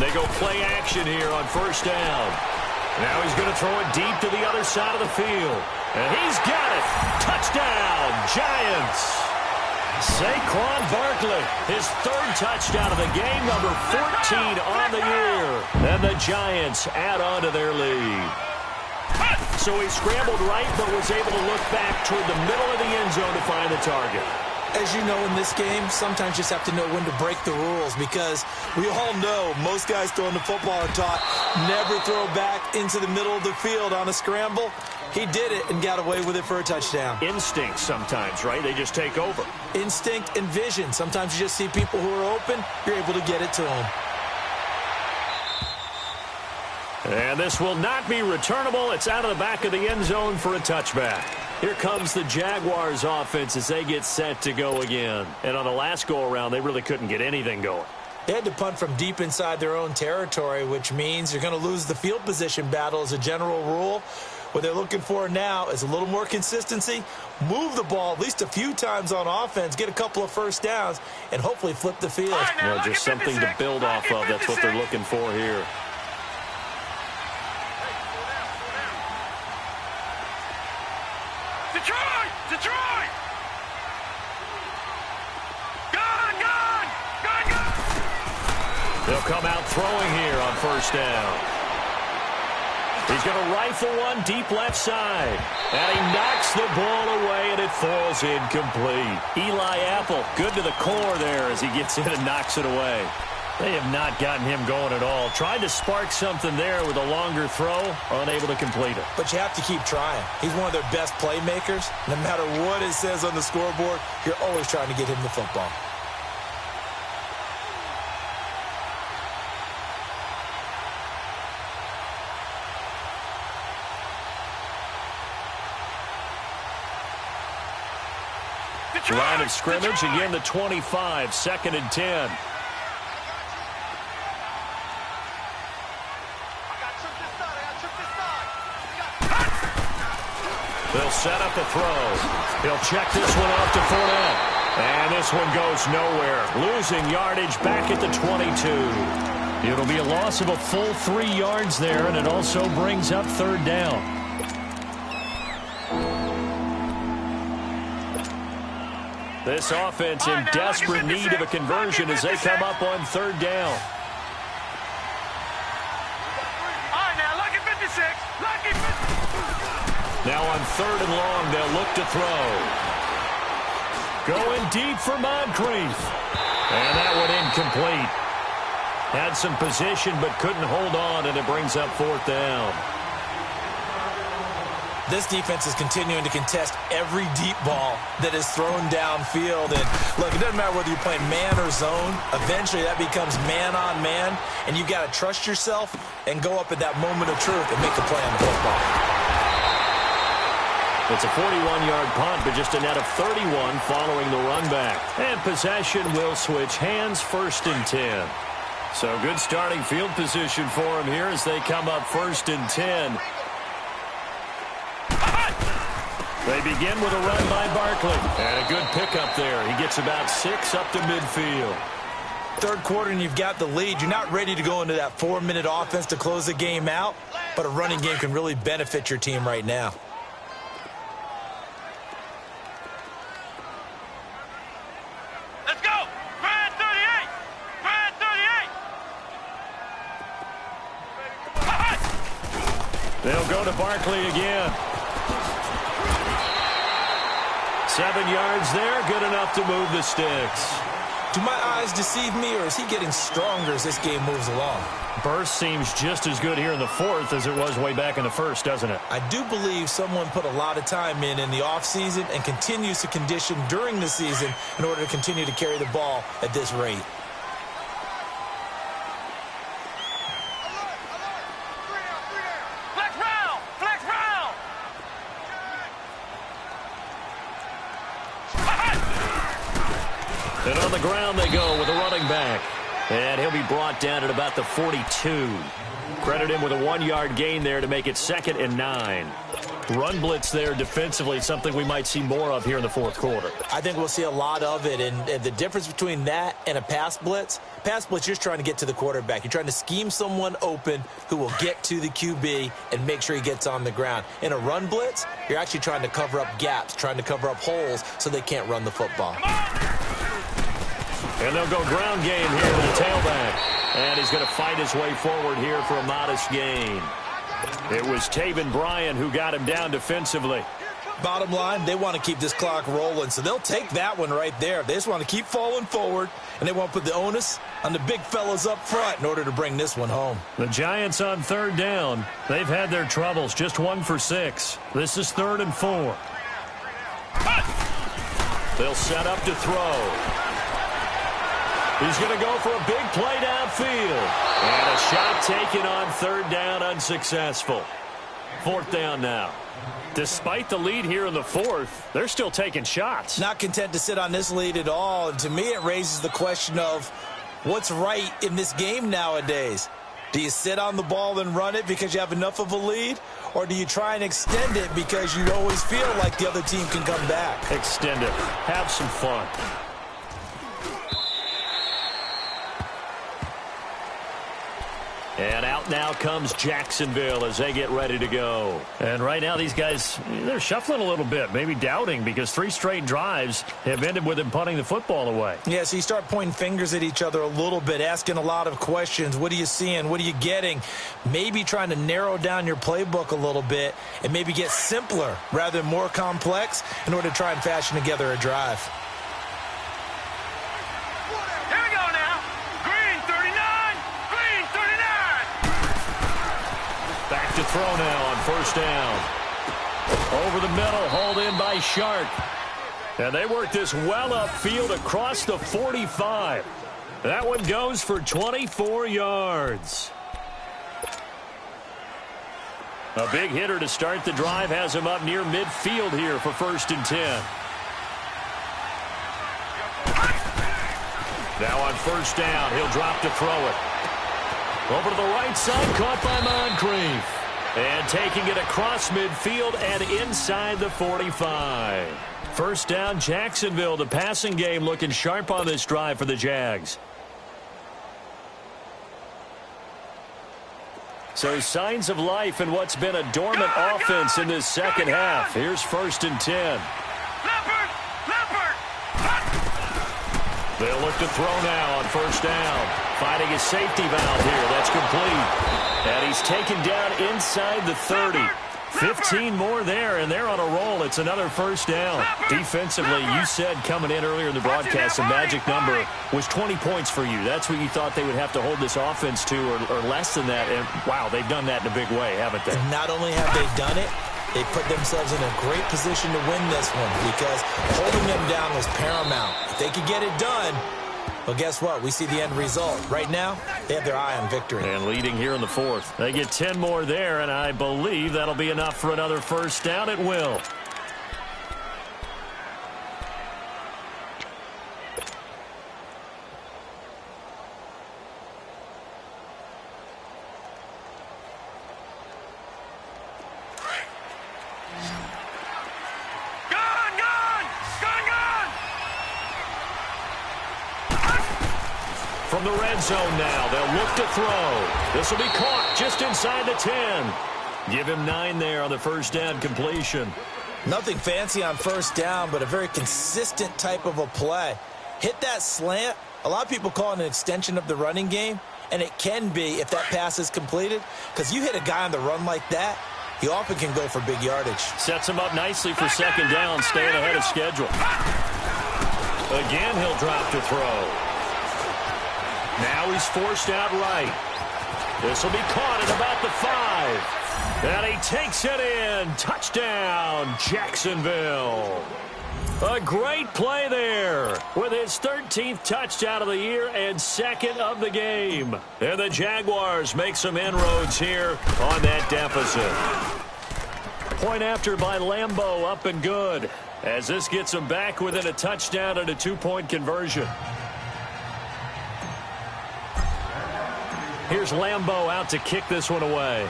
They go play action here on 1st down. Now he's going to throw it deep to the other side of the field. And he's got it. Touchdown, Giants. Saquon Barkley, his 3rd touchdown of the game, number 14 on the year. And the Giants add on to their lead. So he scrambled right, but was able to look back toward the middle of the end zone to find the target.
As you know, in this game, sometimes you just have to know when to break the rules because we all know most guys throwing the football are taught never throw back into the middle of the field on a scramble. He did it and got away with it for a touchdown.
Instinct sometimes, right? They just take over.
Instinct and vision. Sometimes you just see people who are open, you're able to get it to them.
And this will not be returnable. It's out of the back of the end zone for a touchback. Here comes the Jaguars offense as they get set to go again. And on the last go-around, they really couldn't get anything going.
They had to punt from deep inside their own territory, which means you're going to lose the field position battle as a general rule. What they're looking for now is a little more consistency, move the ball at least a few times on offense, get a couple of 1st downs, and hopefully flip the field.
Just something to build off of. That's what they're looking for here.
Detroit! Gun!
They'll come out throwing here on 1st down. He's going to rifle one deep left side. And he knocks the ball away, and it falls incomplete. Eli Apple, good to the core there as he gets in and knocks it away. They have not gotten him going at all. Tried to spark something there with a longer throw, unable to complete it.
But you have to keep trying. He's one of their best playmakers. No matter what it says on the scoreboard, you're always trying to get him the football.
Line of scrimmage, again the 25, 2nd and 10. They'll set up the throw. He'll check this one off to Fournette. And this one goes nowhere. Losing yardage back at the 22. It'll be a loss of a full 3 yards there, and it also brings up 3rd down. This offense in desperate need of a conversion as they come up on 3rd down.
All right, now, lucky 56. Lucky 56.
Now on 3rd and long, they'll look to throw. Going deep for Moncrief. And that one incomplete. Had some position but couldn't hold on, and it brings up 4th down.
This defense is continuing to contest every deep ball that is thrown downfield. And look, it doesn't matter whether you're playing man or zone. Eventually that becomes man on man, and you've got to trust yourself and go up at that moment of truth and make the play on the football.
It's a 41-yard punt, but just a net of 31 following the run back. And possession will switch hands, 1st and 10. So good starting field position for him here as they come up 1st and 10. They begin with a run by Barkley. And a good pickup there. He gets about 6 up to midfield.
3rd quarter and you've got the lead. You're not ready to go into that 4-minute offense to close the game out, but a running game can really benefit your team right now.
Let's go. Brad 38. Brad 38.
They'll go to Barkley again. 7 yards there, good enough to move the sticks.
Do my eyes deceive me, or is he getting stronger as this game moves along?
Burst seems just as good here in the 4th as it was way back in the 1st, doesn't it?
I do believe someone put a lot of time in the offseason and continues to condition during the season in order to continue to carry the ball at this rate.
Flex round. Flex round.
And on the ground they go with a running back. And he'll be brought down at about the 42. Credit him with a 1-yard gain there to make it 2nd and 9. Run blitz there defensively, something we might see more of here in the 4th quarter.
I think we'll see a lot of it, and the difference between that and a pass blitz, you're just trying to get to the quarterback. You're trying to scheme someone open who will get to the QB and make sure he gets on the ground. In a run blitz, you're actually trying to cover up gaps, trying to cover up holes so they can't run the football.
And they'll go ground game here with the tailback. And he's going to fight his way forward here for a modest gain. It was Taven Bryan who got him down defensively.
Bottom line, they want to keep this clock rolling, so they'll take that one right there. They just want to keep falling forward, and they want to put the onus on the big fellas up front in order to bring this one home.
The Giants on 3rd down. They've had their troubles, just 1 for 6. This is 3rd and 4. They'll set up to throw. He's going to go for a big play downfield. And a shot taken on 3rd down, unsuccessful. 4th down now. Despite the lead here in the 4th, they're still taking shots.
Not content to sit on this lead at all. And to me, it raises the question of what's right in this game nowadays. Do you sit on the ball and run it because you have enough of a lead? Or do you try and extend it because you always feel like the other team can come back?
Extend it. Have some fun. And out now comes Jacksonville as they get ready to go. And right now these guys, they're shuffling a little bit, maybe doubting, because 3 straight drives have ended with them punting the football away.
Yeah, so you start pointing fingers at each other a little bit, asking a lot of questions. What are you seeing? What are you getting? Maybe trying to narrow down your playbook a little bit and maybe get simpler rather than more complex in order to try and fashion together a drive.
Back to throw now on 1st down. Over the middle, hauled in by Shark. And they work this well upfield across the 45. That one goes for 24 yards. A big hitter to start the drive has him up near midfield here for 1st and 10. Now on first down, he'll drop to throw it. Over to the right side, caught by Moncrief. And taking it across midfield and inside the 45. First down, Jacksonville. The passing game looking sharp on this drive for the Jags. So signs of life in what's been a dormant offense in this second half. Here's 1st and 10. They'll look to throw now on first down. Finding a safety valve here. That's complete. And he's taken down inside the 30. 15 more there, and they're on a roll. It's another first down. Defensively, you said coming in earlier in the broadcast, the magic number was 20 points for you. That's what you thought they would have to hold this offense to, or less than that. And, wow, they've done that in a big way, haven't they?
Not only have they done it, they put themselves in a great position to win this one because holding them down was paramount. If they could get it done, well, guess what? We see the end result. Right now, they have their eye on victory.
And leading here in the 4th. They get 10 more there, and I believe that'll be enough for another first down. It will. From the red zone now, they'll look to throw. This will be caught just inside the 10. Give him 9 there on the first down completion.
Nothing fancy on first down, but a very consistent type of a play. Hit that slant. A lot of people call it an extension of the running game, and it can be if that pass is completed, because you hit a guy on the run like that, he often can go for big yardage.
Sets him up nicely for second down, staying ahead of schedule. Again, he'll drop to throw. Now he's forced out right. This will be caught at about the 5. And he takes it in. Touchdown, Jacksonville. A great play there with his 13th touchdown of the year and 2nd of the game. And the Jaguars make some inroads here on that deficit. Point after by Lambeau, up and good, as this gets them back within a touchdown and a 2-point conversion. Here's Lambeau out to kick this one away.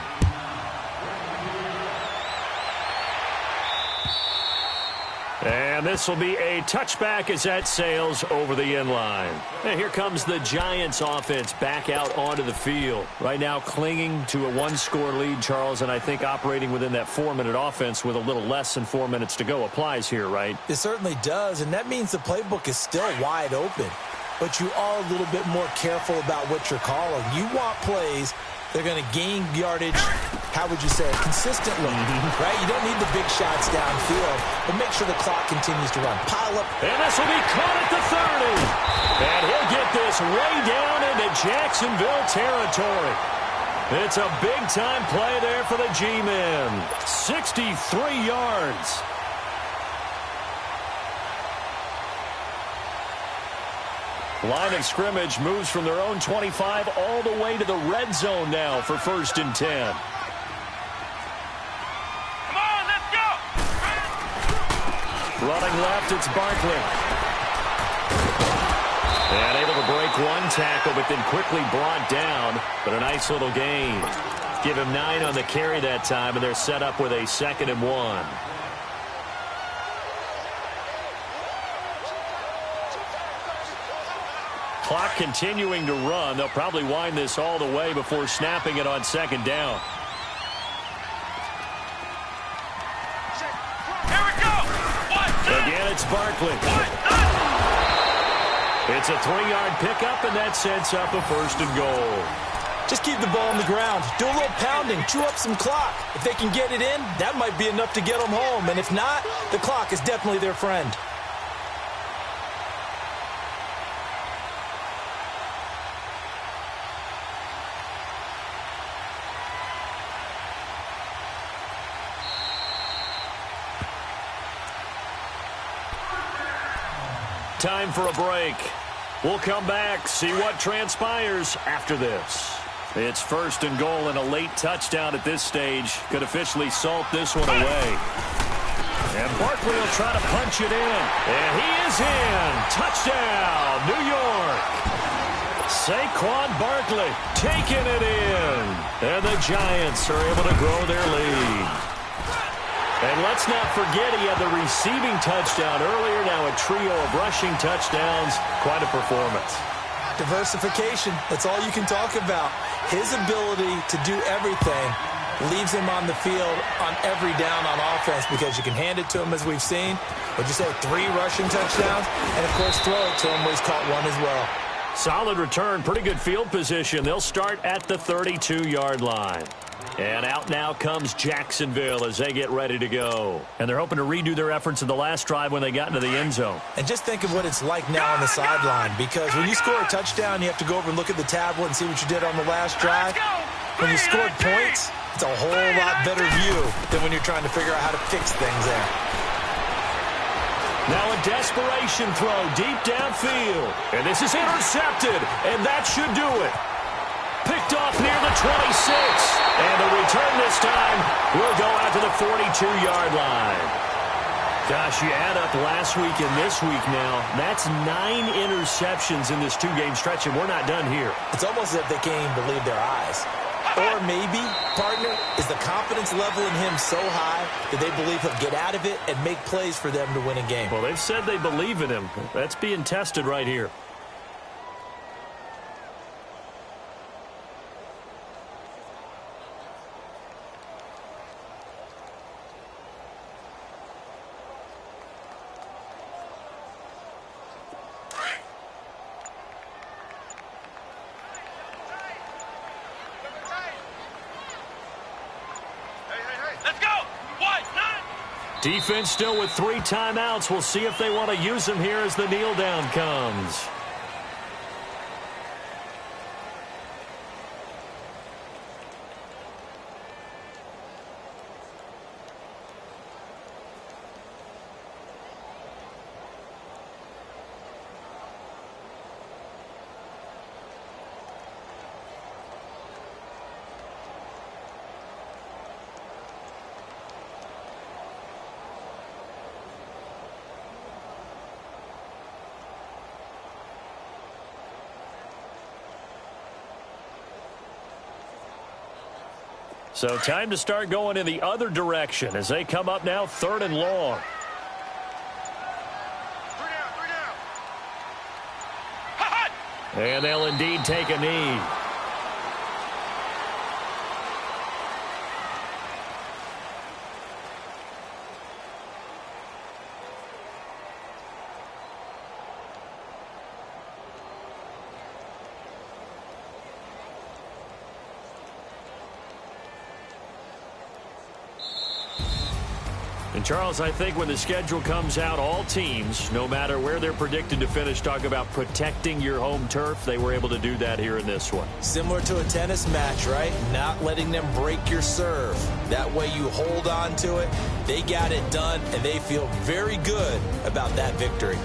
And this will be a touchback as that sails over the end line. And here comes the Giants offense back out onto the field. Right now clinging to a 1-score lead, Charles, and I think operating within that 4-minute offense with a little less than 4 minutes to go applies here, right?
It certainly does, and that means the playbook is still wide open. But you are a little bit more careful about what you're calling. You want plays that are going to gain yardage, how would you say it, consistently, right? You don't need the big shots downfield, but make sure the clock continues to run. Pile up.
And this will be caught at the 30. And he'll get this way down into Jacksonville territory. It's a big-time play there for the G-men. 63 yards. Line of scrimmage moves from their own 25 all the way to the red zone now for 1st and 10.
Come on, let's go!
Running left, it's Barkley. And able to break one tackle, but then quickly brought down. But a nice little gain. Give him 9 on the carry that time, and they're set up with a 2nd and 1. Clock continuing to run. They'll probably wind this all the way before snapping it on 2nd down.
Here we go!
Again, it's Barkley. It's a 3-yard pickup, and that sets up a 1st and goal.
Just keep the ball on the ground. Do a little pounding. Chew up some clock. If they can get it in, that might be enough to get them home. And if not, the clock is definitely their friend.
Time for a break. We'll come back, see what transpires after this. It's 1st and goal, and a late touchdown at this stage could officially salt this one away. And Barkley will try to punch it in. And he is in. Touchdown, New York. Saquon Barkley taking it in. And the Giants are able to grow their lead. And let's not forget he had the receiving touchdown earlier. Now a trio of rushing touchdowns. Quite a performance.
Diversification, that's all you can talk about. His ability to do everything leaves him on the field on every down on offense because you can hand it to him as we've seen. Would you say 3 rushing touchdowns? And, of course, throw it to him where he's caught one as well.
Solid return, pretty good field position. They'll start at the 32-yard line. And out now comes Jacksonville as they get ready to go. And they're hoping to redo their efforts in the last drive when they got into the end zone.
And just think of what it's like now on the sideline, because when you score a touchdown, you have to go over and look at the tablet and see what you did on the last drive. When you scored points, it's a whole lot better view than when you're trying to figure out how to fix things there.
Now a desperation throw deep downfield. And this is intercepted, and that should do it. Picked off near the 26. And the return this time will go out to the 42-yard line. Gosh, you add up last week and this week now. That's 9 interceptions in this 2-game stretch, and we're not done here.
It's almost as if they can't even believe their eyes. Or maybe, partner, is the confidence level in him so high that they believe he'll get out of it and make plays for them to win a game.
Well, they've said they believe in him. That's being tested right here. Defense still with 3 timeouts. We'll see if they want to use them here as the kneel down comes. So time to start going in the other direction as they come up now 3rd and long.
3 down.
And they'll indeed take a knee. And Charles, I think when the schedule comes out, all teams, no matter where they're predicted to finish, talk about protecting your home turf. They were able to do that here in this one.
Similar to a tennis match, right? Not letting them break your serve. That way you hold on to it. They got it done, and they feel very good about that victory.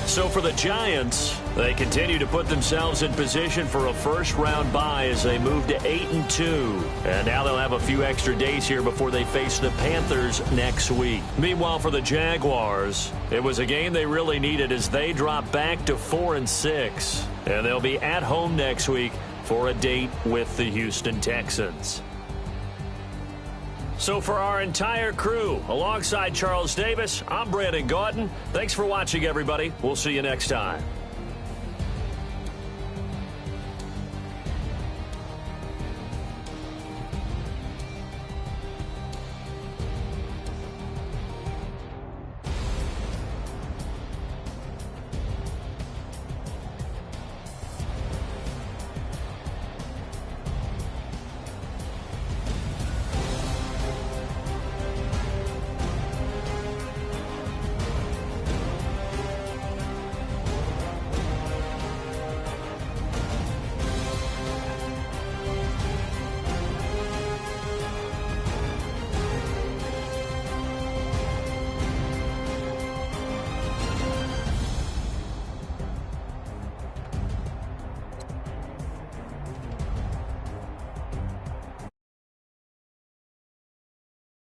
So for the Giants, they continue to put themselves in position for a first-round bye as they move to 8-2. And now they'll have a few extra days here before they face the Panthers next week. Meanwhile, for the Jaguars, it was a game they really needed as they drop back to 4-6. And they'll be at home next week for a date with the Houston Texans. So for our entire crew, alongside Charles Davis, I'm Brandon Gaudin. Thanks for watching, everybody. We'll see you next time.